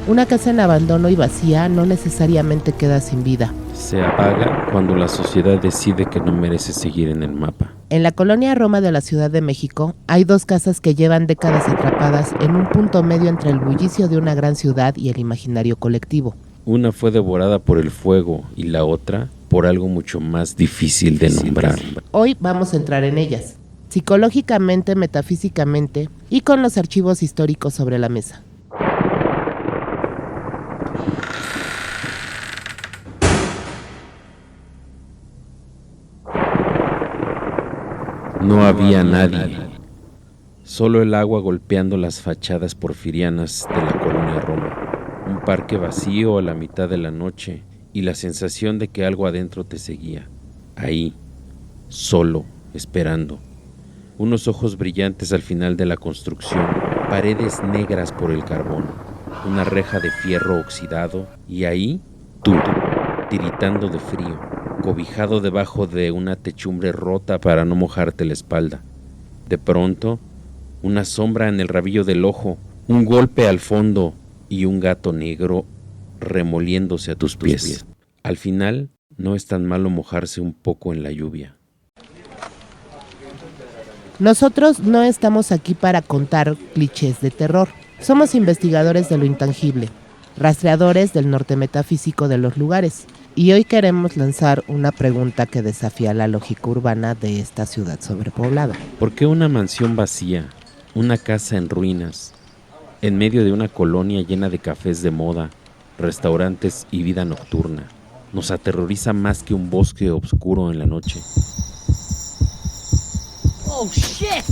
Una casa en abandono y vacía no necesariamente queda sin vida. Se apaga cuando la sociedad decide que no merece seguir en el mapa. En la colonia Roma de la Ciudad de México hay dos casas que llevan décadas atrapadas en un punto medio entre el bullicio de una gran ciudad y el imaginario colectivo. Una fue devorada por el fuego y la otra por algo mucho más difícil de nombrar. Hoy vamos a entrar en ellas, psicológicamente, metafísicamente y con los archivos históricos sobre la mesa. No había nadie, solo el agua golpeando las fachadas porfirianas de la colonia Roma, un parque vacío a la mitad de la noche y la sensación de que algo adentro te seguía, ahí, solo, esperando. Unos ojos brillantes al final de la construcción, paredes negras por el carbón, una reja de fierro oxidado y ahí, tú, tiritando de frío, cobijado debajo de una techumbre rota para no mojarte la espalda. De pronto, una sombra en el rabillo del ojo, un golpe al fondo y un gato negro remoliéndose a tus pies. Al final, no es tan malo mojarse un poco en la lluvia. Nosotros no estamos aquí para contar clichés de terror. Somos investigadores de lo intangible, rastreadores del norte metafísico de los lugares. Y hoy queremos lanzar una pregunta que desafía la lógica urbana de esta ciudad sobrepoblada. ¿Por qué una mansión vacía, una casa en ruinas, en medio de una colonia llena de cafés de moda, restaurantes y vida nocturna, nos aterroriza más que un bosque oscuro en la noche? Oh, shit!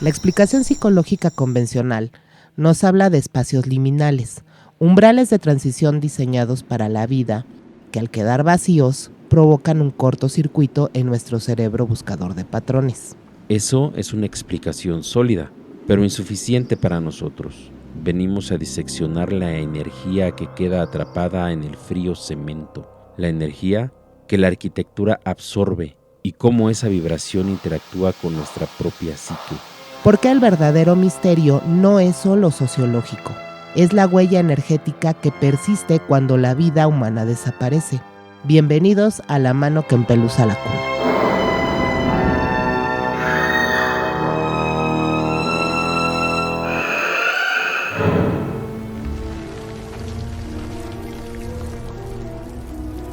La explicación psicológica convencional nos habla de espacios liminales, umbrales de transición diseñados para la vida, que al quedar vacíos provocan un cortocircuito en nuestro cerebro buscador de patrones. Eso es una explicación sólida, pero insuficiente para nosotros. Venimos a diseccionar la energía que queda atrapada en el frío cemento, la energía que la arquitectura absorbe y cómo esa vibración interactúa con nuestra propia psique. Porque el verdadero misterio no es solo sociológico, es la huella energética que persiste cuando la vida humana desaparece. Bienvenidos a La mano que empeluza la cuna.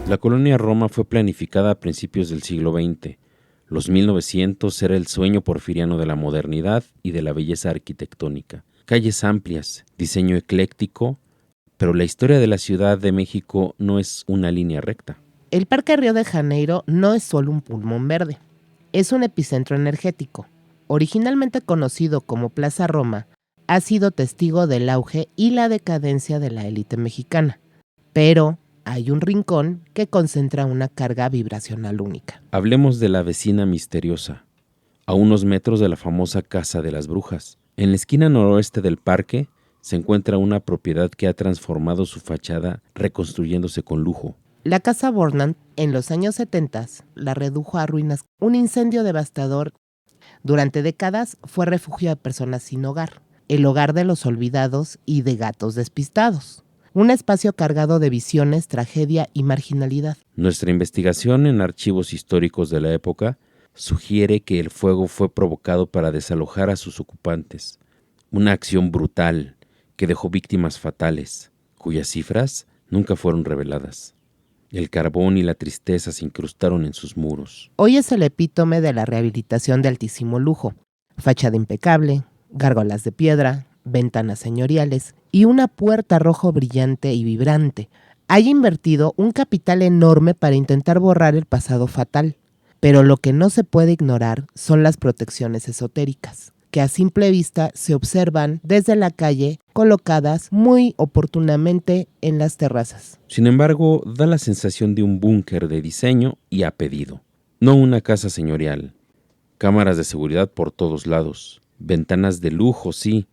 La colonia Roma fue planificada a principios del siglo XX. Los 1900 era el sueño porfiriano de la modernidad y de la belleza arquitectónica. Calles amplias, diseño ecléctico, pero la historia de la Ciudad de México no es una línea recta. El Parque Río de Janeiro no es solo un pulmón verde, es un epicentro energético. Originalmente conocido como Plaza Roma, ha sido testigo del auge y la decadencia de la élite mexicana. Pero hay un rincón que concentra una carga vibracional única. Hablemos de la vecina misteriosa, a unos metros de la famosa Casa de las Brujas. En la esquina noroeste del parque se encuentra una propiedad que ha transformado su fachada reconstruyéndose con lujo. La Casa Bornand, en los años 70, la redujo a ruinas. Un incendio devastador. Durante décadas fue refugio de personas sin hogar, el hogar de los olvidados y de gatos despistados. Un espacio cargado de visiones, tragedia y marginalidad. Nuestra investigación en archivos históricos de la época sugiere que el fuego fue provocado para desalojar a sus ocupantes. Una acción brutal que dejó víctimas fatales, cuyas cifras nunca fueron reveladas. El carbón y la tristeza se incrustaron en sus muros. Hoy es el epítome de la rehabilitación de altísimo lujo. Fachada impecable, gárgolas de piedra, ventanas señoriales y una puerta rojo brillante y vibrante. Hay invertido un capital enorme para intentar borrar el pasado fatal, pero lo que no se puede ignorar son las protecciones esotéricas, que a simple vista se observan desde la calle, colocadas muy oportunamente en las terrazas. Sin embargo, da la sensación de un búnker de diseño y a pedido, no una casa señorial. Cámaras de seguridad por todos lados, ventanas de lujo, sí,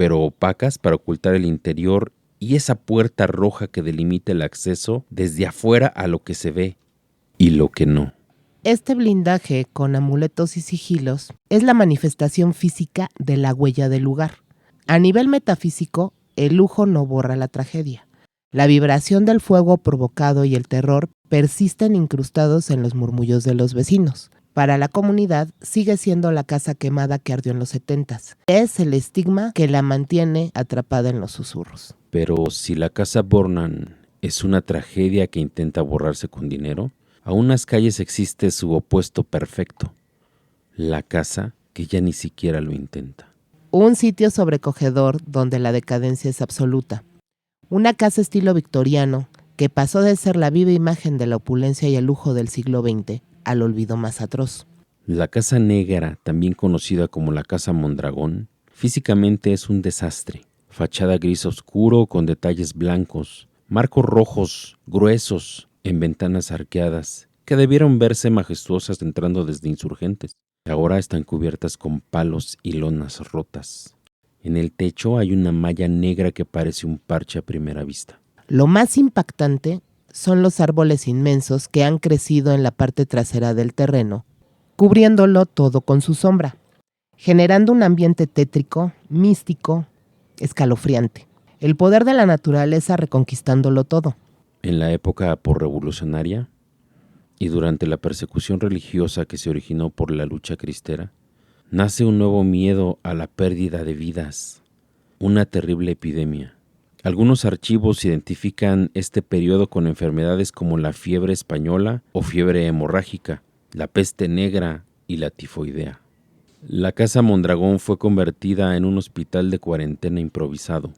pero opacas para ocultar el interior y esa puerta roja que delimita el acceso desde afuera a lo que se ve y lo que no. Este blindaje con amuletos y sigilos es la manifestación física de la huella del lugar. A nivel metafísico, el lujo no borra la tragedia. La vibración del fuego provocado y el terror persisten incrustados en los murmullos de los vecinos. Para la comunidad sigue siendo la casa quemada que ardió en los 70s. Es el estigma que la mantiene atrapada en los susurros. Pero si la casa Bornan es una tragedia que intenta borrarse con dinero, a unas calles existe su opuesto perfecto, la casa que ya ni siquiera lo intenta. Un sitio sobrecogedor donde la decadencia es absoluta. Una casa estilo victoriano que pasó de ser la viva imagen de la opulencia y el lujo del siglo XX al olvido más atroz. La Casa Negra, también conocida como la Casa Mondragón, físicamente es un desastre. Fachada gris oscuro con detalles blancos, marcos rojos gruesos en ventanas arqueadas que debieron verse majestuosas entrando desde Insurgentes. Ahora están cubiertas con palos y lonas rotas. En el techo hay una malla negra que parece un parche a primera vista. Lo más impactante son los árboles inmensos que han crecido en la parte trasera del terreno, cubriéndolo todo con su sombra, generando un ambiente tétrico, místico, escalofriante. El poder de la naturaleza reconquistándolo todo. En la época posrevolucionaria y durante la persecución religiosa que se originó por la lucha cristera, nace un nuevo miedo a la pérdida de vidas, una terrible epidemia. Algunos archivos identifican este periodo con enfermedades como la fiebre española o fiebre hemorrágica, la peste negra y la tifoidea. La Casa Mondragón fue convertida en un hospital de cuarentena improvisado,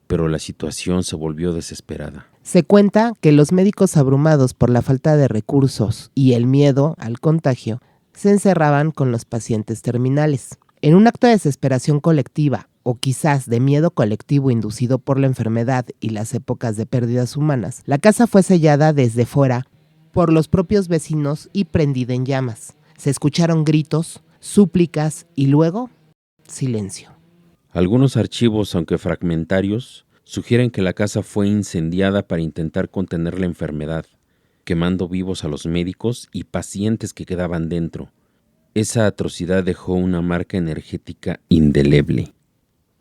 pero la situación se volvió desesperada. Se cuenta que los médicos abrumados por la falta de recursos y el miedo al contagio se encerraban con los pacientes terminales. En un acto de desesperación colectiva o quizás de miedo colectivo inducido por la enfermedad y las épocas de pérdidas humanas, la casa fue sellada desde fuera por los propios vecinos y prendida en llamas. Se escucharon gritos, súplicas y luego silencio. Algunos archivos, aunque fragmentarios, sugieren que la casa fue incendiada para intentar contener la enfermedad, quemando vivos a los médicos y pacientes que quedaban dentro. Esa atrocidad dejó una marca energética indeleble.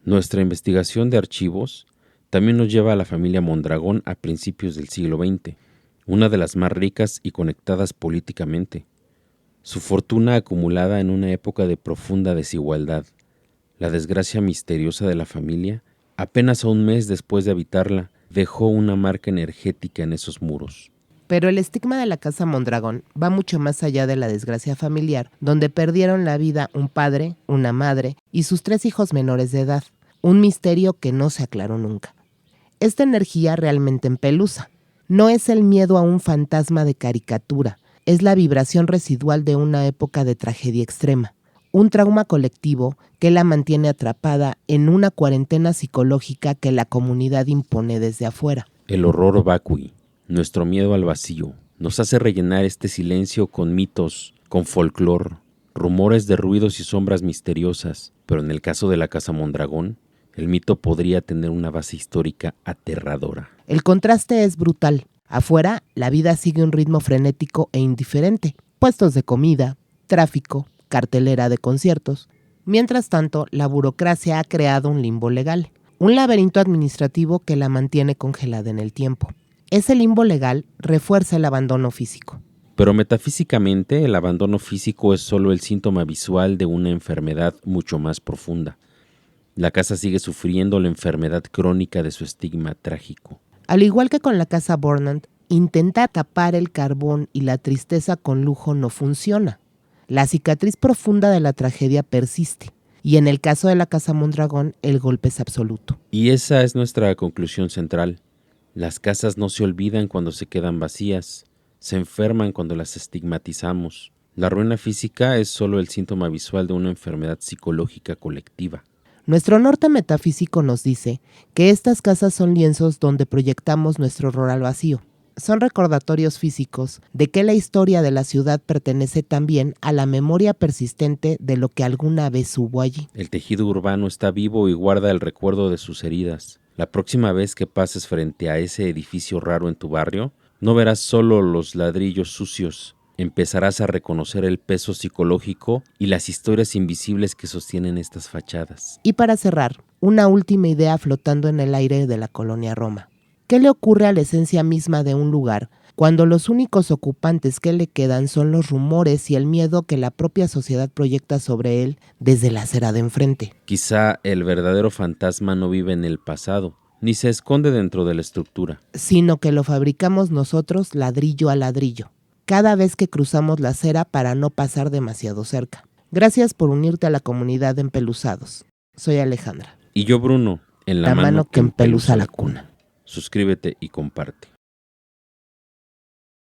Nuestra investigación de archivos también nos lleva a la familia Mondragón a principios del siglo XX, una de las más ricas y conectadas políticamente. Su fortuna acumulada en una época de profunda desigualdad, la desgracia misteriosa de la familia, apenas a un mes después de habitarla, dejó una marca energética en esos muros. Pero el estigma de la Casa Mondragón va mucho más allá de la desgracia familiar, donde perdieron la vida un padre, una madre y sus 3 hijos menores de edad, un misterio que no se aclaró nunca. Esta energía realmente empeluza. No es el miedo a un fantasma de caricatura, es la vibración residual de una época de tragedia extrema, un trauma colectivo que la mantiene atrapada en una cuarentena psicológica que la comunidad impone desde afuera. El horror vacui, nuestro miedo al vacío, nos hace rellenar este silencio con mitos, con folclore, rumores de ruidos y sombras misteriosas, pero en el caso de la Casa Mondragón, el mito podría tener una base histórica aterradora. El contraste es brutal. Afuera, la vida sigue un ritmo frenético e indiferente. Puestos de comida, tráfico, cartelera de conciertos. Mientras tanto, la burocracia ha creado un limbo legal, un laberinto administrativo que la mantiene congelada en el tiempo. Ese limbo legal refuerza el abandono físico. Pero metafísicamente, el abandono físico es solo el síntoma visual de una enfermedad mucho más profunda. La casa sigue sufriendo la enfermedad crónica de su estigma trágico. Al igual que con la Casa Bornan, intentar tapar el carbón y la tristeza con lujo no funciona. La cicatriz profunda de la tragedia persiste, y en el caso de la Casa Mondragón, el golpe es absoluto. Y esa es nuestra conclusión central. Las casas no se olvidan cuando se quedan vacías, se enferman cuando las estigmatizamos. La ruina física es solo el síntoma visual de una enfermedad psicológica colectiva. Nuestro norte metafísico nos dice que estas casas son lienzos donde proyectamos nuestro horror al vacío. Son recordatorios físicos de que la historia de la ciudad pertenece también a la memoria persistente de lo que alguna vez hubo allí. El tejido urbano está vivo y guarda el recuerdo de sus heridas. La próxima vez que pases frente a ese edificio raro en tu barrio, no verás solo los ladrillos sucios. empezarás a reconocer el peso psicológico y las historias invisibles que sostienen estas fachadas. Y para cerrar, una última idea flotando en el aire de la colonia Roma. ¿Qué le ocurre a la esencia misma de un lugar cuando los únicos ocupantes que le quedan son los rumores y el miedo que la propia sociedad proyecta sobre él desde la acera de enfrente? Quizá el verdadero fantasma no vive en el pasado, ni se esconde dentro de la estructura, sino que lo fabricamos nosotros ladrillo a ladrillo, cada vez que cruzamos la acera para no pasar demasiado cerca. Gracias por unirte a la comunidad de Empeluzados. Soy Alejandra. Y yo, Bruno, en la mano que empeluza la cuna. Suscríbete y comparte.